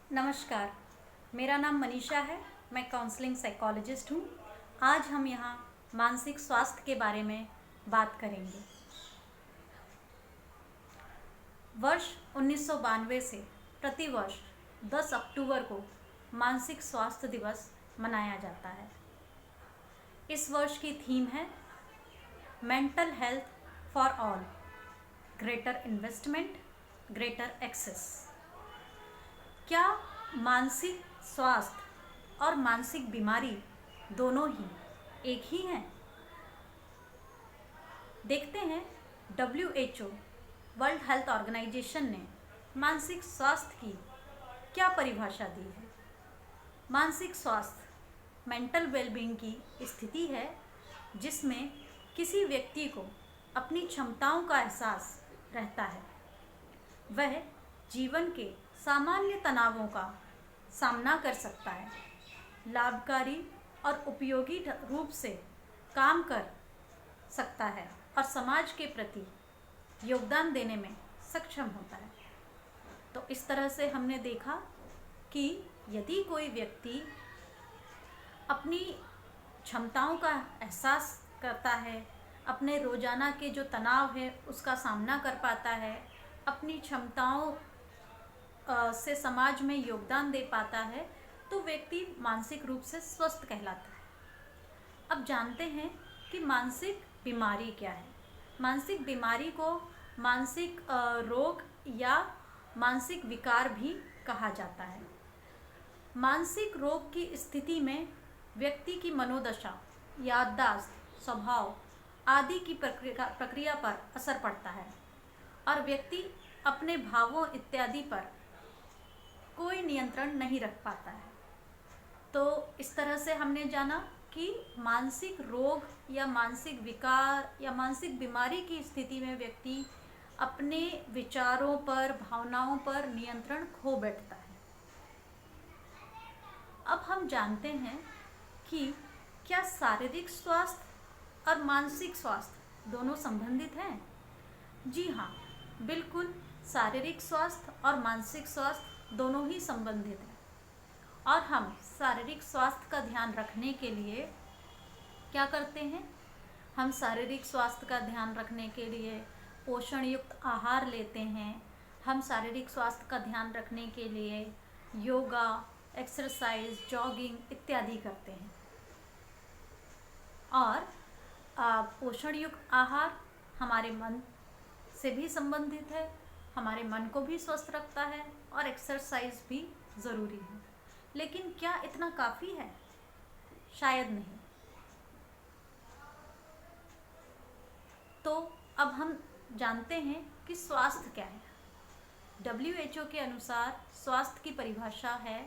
नमस्कार। मेरा नाम मनीषा है। मैं काउंसलिंग साइकोलॉजिस्ट हूँ। आज हम यहाँ मानसिक स्वास्थ्य के बारे में बात करेंगे। वर्ष 1992 से प्रतिवर्ष 10 अक्टूबर को मानसिक स्वास्थ्य दिवस मनाया जाता है। इस वर्ष की थीम है mental health for all, greater investment, greater access. क्या मानसिक स्वास्थ्य और मानसिक बीमारी दोनों ही एक ही हैं? देखते हैं WHO वर्ल्ड हेल्थ ऑर्गेनाइजेशन ने मानसिक स्वास्थ्य की क्या परिभाषा दी है। मानसिक स्वास्थ्य मेंटल वेलबींग की स्थिति है जिसमें किसी व्यक्ति को अपनी क्षमताओं का एहसास रहता है। वह जीवन के सामान्य तनावों का सामना कर सकता है, लाभकारी और उपयोगी रूप से काम कर सकता है और समाज के प्रति योगदान देने में सक्षम होता है। तो इस तरह से हमने देखा कि यदि कोई व्यक्ति अपनी क्षमताओं का एहसास करता है, अपने रोजाना के जो तनाव है उसका सामना कर पाता है, अपनी क्षमताओं से समाज में योगदान दे पाता है, तो व्यक्ति मानसिक रूप से स्वस्थ कहलाता है। अब जानते हैं कि मानसिक बीमारी क्या है। मानसिक बीमारी को मानसिक रोग या मानसिक विकार भी कहा जाता है। मानसिक रोग की स्थिति में व्यक्ति की मनोदशा, याददाश्त, स्वभाव आदि की प्रक्रिया पर असर पड़ता है और व्यक्ति अपने भावों इत्यादि पर कोई नियंत्रण नहीं रख पाता है। तो इस तरह से हमने जाना कि मानसिक रोग या मानसिक विकार या मानसिक बीमारी की स्थिति में व्यक्ति अपने विचारों पर, भावनाओं पर नियंत्रण खो बैठता है। अब हम जानते हैं कि क्या शारीरिक स्वास्थ्य और मानसिक स्वास्थ्य दोनों संबंधित हैं? जी हाँ, बिल्कुल। शारीरिक स्वास्थ्य और मानसिक स्वास्थ्य दोनों ही संबंधित हैं और हम शारीरिक स्वास्थ्य का ध्यान रखने के लिए क्या करते हैं? हम शारीरिक स्वास्थ्य का ध्यान रखने के लिए पोषण युक्त आहार लेते हैं। हम शारीरिक स्वास्थ्य का ध्यान रखने के लिए योगा, एक्सरसाइज, जॉगिंग इत्यादि करते हैं। और पोषण युक्त आहार हमारे मन से भी संबंधित है, हमारे मन को भी स्वस्थ रखता है और एक्सरसाइज भी ज़रूरी है। लेकिन क्या इतना काफ़ी है? शायद नहीं। तो अब हम जानते हैं कि स्वास्थ्य क्या है। WHO के अनुसार स्वास्थ्य की परिभाषा है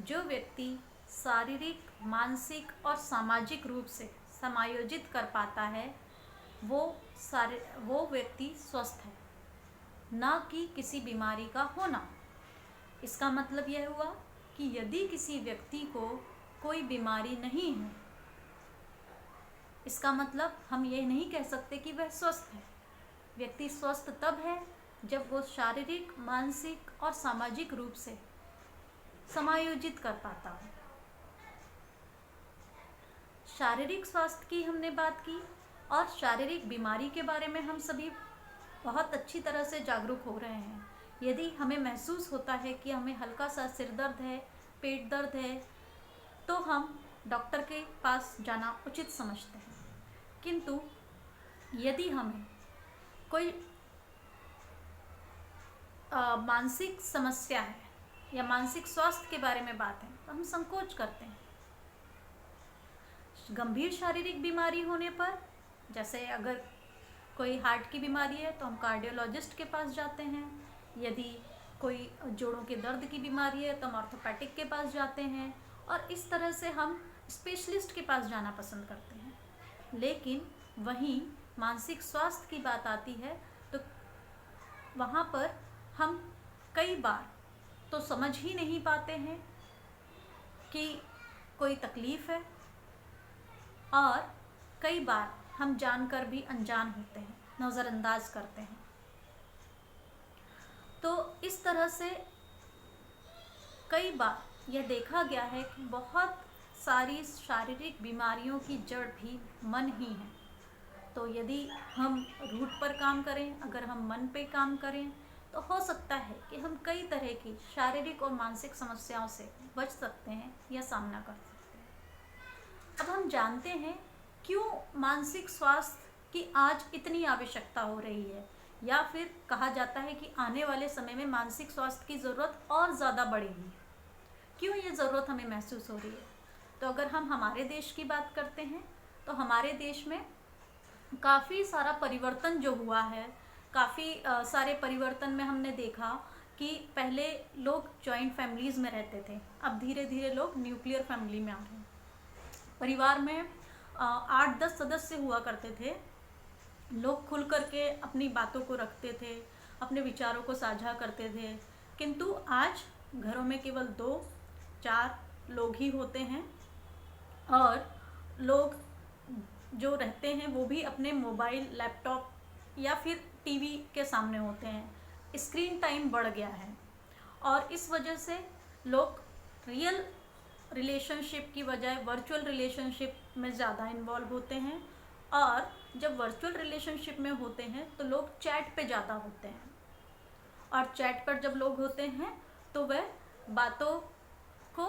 जो व्यक्ति शारीरिक, मानसिक और सामाजिक रूप से समायोजित कर पाता है वो व्यक्ति स्वस्थ है, ना कि किसी बीमारी का होना। इसका मतलब यह हुआ कि यदि किसी व्यक्ति को कोई बीमारी नहीं है, इसका मतलब हम ये नहीं कह सकते कि वह स्वस्थ है। व्यक्ति स्वस्थ तब है जब वो शारीरिक, मानसिक और सामाजिक रूप से समायोजित कर पाता हो। शारीरिक स्वास्थ्य की हमने बात की और शारीरिक बीमारी के बारे में हम सभी बहुत अच्छी तरह से जागरूक हो रहे हैं। यदि हमें महसूस होता है कि हमें हल्का सा सिर दर्द है, पेट दर्द है, तो हम डॉक्टर के पास जाना उचित समझते हैं। किंतु यदि हमें कोई मानसिक समस्या है या मानसिक स्वास्थ्य के बारे में बात है तो हम संकोच करते हैं। गंभीर शारीरिक बीमारी होने पर, जैसे अगर कोई हार्ट की बीमारी है तो हम कार्डियोलॉजिस्ट के पास जाते हैं। यदि कोई जोड़ों के दर्द की बीमारी है तो हम ऑर्थोपेडिक के पास जाते हैं और इस तरह से हम स्पेशलिस्ट के पास जाना पसंद करते हैं। लेकिन वहीं मानसिक स्वास्थ्य की बात आती है तो वहाँ पर हम कई बार तो समझ ही नहीं पाते हैं कि कोई तकलीफ़ है और कई बार हम जानकर भी अनजान होते हैं, नज़रअंदाज करते हैं। तो इस तरह से कई बार यह देखा गया है कि बहुत सारी शारीरिक बीमारियों की जड़ भी मन ही है। तो यदि हम रूट पर काम करें, अगर हम मन पे काम करें, तो हो सकता है कि हम कई तरह की शारीरिक और मानसिक समस्याओं से बच सकते हैं या सामना कर सकते हैं। अब हम जानते हैं क्यों मानसिक स्वास्थ्य की आज इतनी आवश्यकता हो रही है, या फिर कहा जाता है कि आने वाले समय में मानसिक स्वास्थ्य की ज़रूरत और ज़्यादा बढ़ेगी। क्यों ये ज़रूरत हमें महसूस हो रही है? तो अगर हम हमारे देश की बात करते हैं तो हमारे देश में काफ़ी सारा परिवर्तन जो हुआ है, काफ़ी सारे परिवर्तन में हमने देखा कि पहले लोग जॉइंट फैमिलीज़ में रहते थे, अब धीरे धीरे लोग न्यूक्लियर फैमिली में आ रहे हैं। परिवार में 8-10 सदस्य हुआ करते थे, लोग खुल करके अपनी बातों को रखते थे, अपने विचारों को साझा करते थे, किंतु आज घरों में केवल 2-4 लोग ही होते हैं और लोग जो रहते हैं वो भी अपने मोबाइल, लैपटॉप या फिर टीवी के सामने होते हैं। स्क्रीन टाइम बढ़ गया है और इस वजह से लोग रियल रिलेशनशिप की बजाय वर्चुअल रिलेशनशिप में ज़्यादा इन्वॉल्व होते हैं, और जब वर्चुअल रिलेशनशिप में होते हैं तो लोग चैट पे ज़्यादा होते हैं, और चैट पर जब लोग होते हैं तो वह बातों को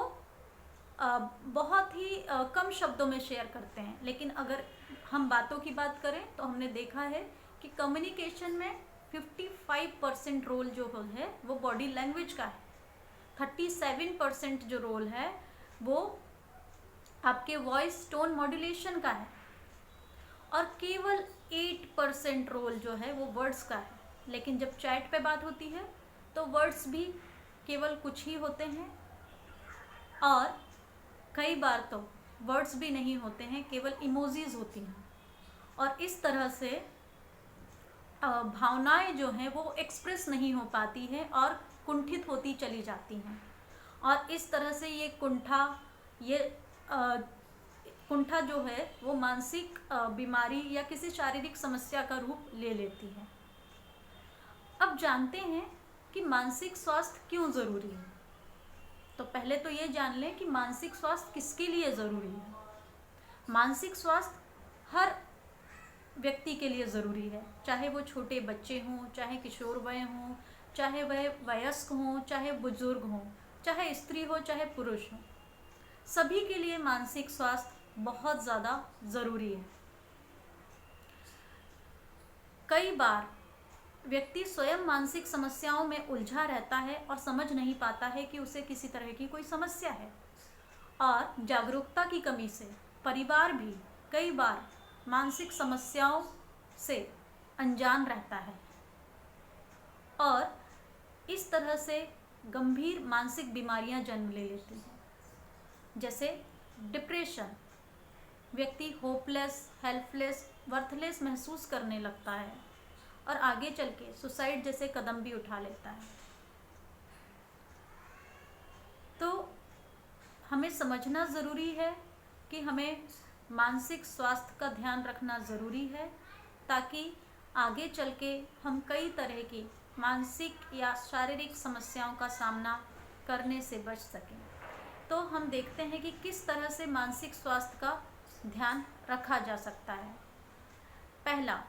बहुत ही कम शब्दों में शेयर करते हैं। लेकिन अगर हम बातों की बात करें तो हमने देखा है कि कम्युनिकेशन में 55% रोल जो है वो बॉडी लैंग्वेज का है, 37% जो रोल है वो आपके वॉइस टोन मॉड्यूलेशन का है, और केवल 8% रोल जो है वो वर्ड्स का है। लेकिन जब चैट पे बात होती है तो वर्ड्स भी केवल कुछ ही होते हैं, और कई बार तो वर्ड्स भी नहीं होते हैं, केवल इमोजीज होती हैं, और इस तरह से भावनाएं जो हैं वो एक्सप्रेस नहीं हो पाती हैं और कुंठित होती चली जाती हैं, और इस तरह से ये कुंठा जो है वो मानसिक बीमारी या किसी शारीरिक समस्या का रूप ले लेती है। अब जानते हैं कि मानसिक स्वास्थ्य क्यों ज़रूरी है। तो पहले तो ये जान लें कि मानसिक स्वास्थ्य किसके लिए ज़रूरी है। मानसिक स्वास्थ्य हर व्यक्ति के लिए ज़रूरी है, चाहे वो छोटे बच्चे हों, चाहे किशोर वय हों, चाहे वह वयस्क हों, चाहे बुजुर्ग हों, चाहे स्त्री हो, चाहे पुरुष हो, सभी के लिए मानसिक स्वास्थ्य बहुत ज़्यादा ज़रूरी है। कई बार व्यक्ति स्वयं मानसिक समस्याओं में उलझा रहता है और समझ नहीं पाता है कि उसे किसी तरह की कोई समस्या है, और जागरूकता की कमी से परिवार भी कई बार मानसिक समस्याओं से अनजान रहता है, और इस तरह से गंभीर मानसिक बीमारियां जन्म ले लेती हैं, जैसे डिप्रेशन। व्यक्ति होपलेस, हेल्पलेस, वर्थलेस महसूस करने लगता है और आगे चल के सुसाइड जैसे कदम भी उठा लेता है। तो हमें समझना ज़रूरी है कि हमें मानसिक स्वास्थ्य का ध्यान रखना ज़रूरी है, ताकि आगे चल के हम कई तरह की मानसिक या शारीरिक समस्याओं का सामना करने से बच सकें। तो हम देखते हैं कि किस तरह से मानसिक स्वास्थ्य का ध्यान रखा जा सकता है। पहला,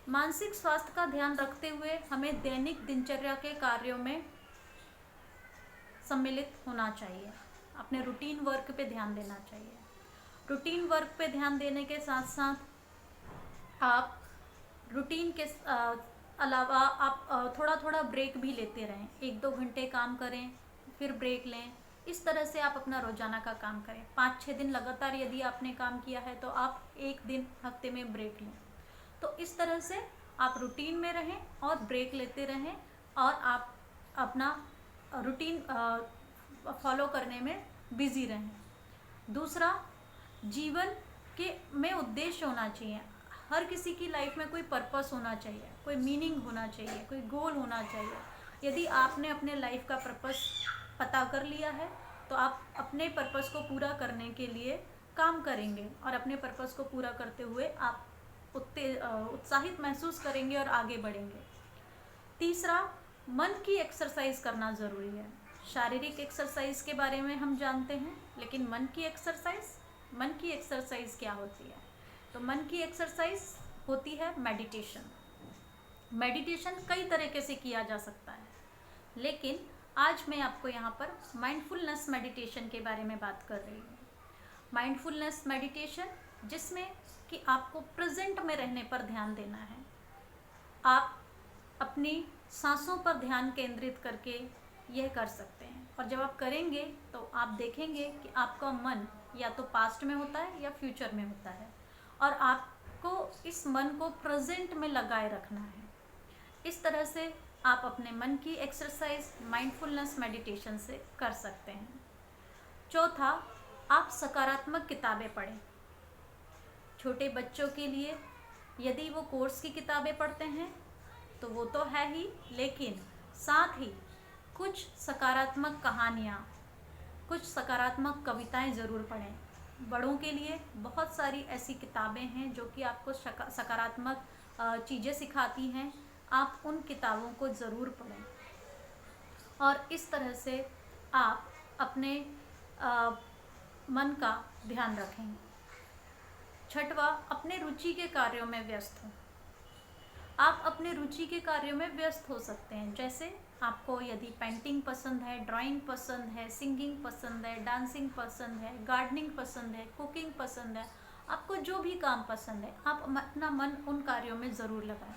मानसिक स्वास्थ्य का ध्यान रखते हुए हमें दैनिक दिनचर्या के कार्यों में सम्मिलित होना चाहिए, अपने रूटीन वर्क पे ध्यान देना चाहिए। रूटीन वर्क पे ध्यान देने के साथ साथ आप रूटीन के अलावा आप थोड़ा थोड़ा ब्रेक भी लेते रहें, 1-2 घंटे काम करें फिर ब्रेक लें। इस तरह से आप अपना रोजाना का काम करें। 5-6 दिन लगातार यदि आपने काम किया है तो आप 1 दिन हफ्ते में ब्रेक लें। तो इस तरह से आप रूटीन में रहें और ब्रेक लेते रहें, और आप अपना रूटीन फॉलो करने में बिजी रहें। दूसरा, जीवन के में उद्देश्य होना चाहिए। हर किसी की लाइफ में कोई पर्पस होना चाहिए, कोई मीनिंग होना चाहिए, कोई गोल होना चाहिए। यदि आपने अपने लाइफ का पर्पस पता कर लिया है तो आप अपने पर्पस को पूरा करने के लिए काम करेंगे, और अपने पर्पस को पूरा करते हुए आप उत्साहित महसूस करेंगे और आगे बढ़ेंगे। तीसरा, मन की एक्सरसाइज करना ज़रूरी है। शारीरिक एक्सरसाइज के बारे में हम जानते हैं, लेकिन मन की एक्सरसाइज क्या होती है? तो मन की एक्सरसाइज होती है मेडिटेशन। मेडिटेशन कई तरीके से किया जा सकता है, लेकिन आज मैं आपको यहाँ पर माइंडफुलनेस मेडिटेशन के बारे में बात कर रही हूँ। माइंडफुलनेस मेडिटेशन जिसमें कि आपको प्रेजेंट में रहने पर ध्यान देना है। आप अपनी सांसों पर ध्यान केंद्रित करके यह कर सकते हैं, और जब आप करेंगे तो आप देखेंगे कि आपका मन या तो पास्ट में होता है या फ्यूचर में होता है, और आपको इस मन को प्रेजेंट में लगाए रखना है। इस तरह से आप अपने मन की एक्सरसाइज माइंडफुलनेस मेडिटेशन से कर सकते हैं। चौथा, आप सकारात्मक किताबें पढ़ें। छोटे बच्चों के लिए यदि वो कोर्स की किताबें पढ़ते हैं तो वो तो है ही, लेकिन साथ ही कुछ सकारात्मक कहानियाँ, कुछ सकारात्मक कविताएं ज़रूर पढ़ें। बड़ों के लिए बहुत सारी ऐसी किताबें हैं जो कि आपको सकारात्मक चीज़ें सिखाती हैं। आप उन किताबों को ज़रूर पढ़ें, और इस तरह से आप अपने मन का ध्यान रखें। छठवा, अपने रुचि के कार्यों में व्यस्त हों। आप अपने रुचि के कार्यों में व्यस्त हो सकते हैं, जैसे आपको यदि पेंटिंग पसंद है, ड्राइंग पसंद है, सिंगिंग पसंद है, डांसिंग पसंद है, गार्डनिंग पसंद है, कुकिंग पसंद है, आपको जो भी काम पसंद है आप अपना मन उन कार्यों में ज़रूर लगाएं।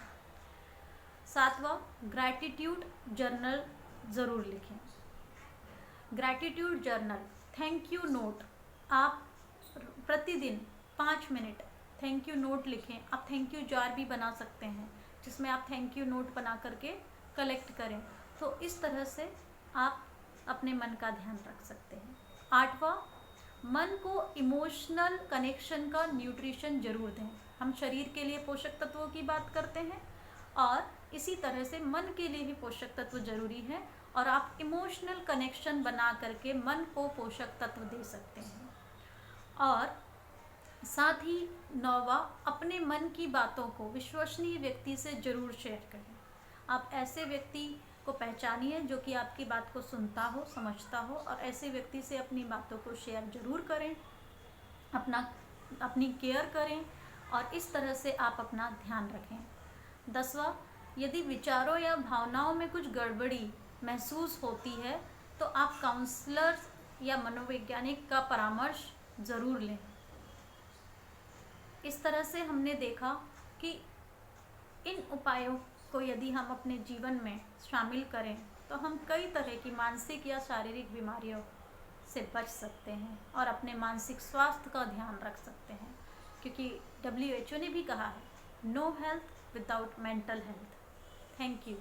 सातवां, ग्रैटिट्यूड जर्नल ज़रूर लिखें। Gratitude journal, thank you note, आप प्रतिदिन 5 मिनट थैंक यू नोट लिखें। आप थैंक यू जार भी बना सकते हैं जिसमें आप थैंक यू नोट बना करके कलेक्ट करें। तो इस तरह से आप अपने मन का ध्यान रख सकते हैं। आठवां, मन को इमोशनल कनेक्शन का न्यूट्रिशन जरूर दें। हम शरीर के लिए पोषक तत्वों की बात करते हैं, और इसी तरह से मन के लिए भी पोषक तत्व जरूरी है, और आप इमोशनल कनेक्शन बना करके मन को पोषक तत्व दे सकते हैं। और साथ ही नौवां, अपने मन की बातों को विश्वसनीय व्यक्ति से ज़रूर शेयर करें। आप ऐसे व्यक्ति को पहचानिए जो कि आपकी बात को सुनता हो, समझता हो, और ऐसे व्यक्ति से अपनी बातों को शेयर ज़रूर करें, अपनी केयर करें, और इस तरह से आप अपना ध्यान रखें। 10वां, यदि विचारों या भावनाओं में कुछ गड़बड़ी महसूस होती है तो आप काउंसलर या मनोवैज्ञानिक का परामर्श ज़रूर लें। इस तरह से हमने देखा कि इन उपायों को यदि हम अपने जीवन में शामिल करें तो हम कई तरह की मानसिक या शारीरिक बीमारियों से बच सकते हैं और अपने मानसिक स्वास्थ्य का ध्यान रख सकते हैं, क्योंकि WHO ने भी कहा है, no health without mental health. Thank you.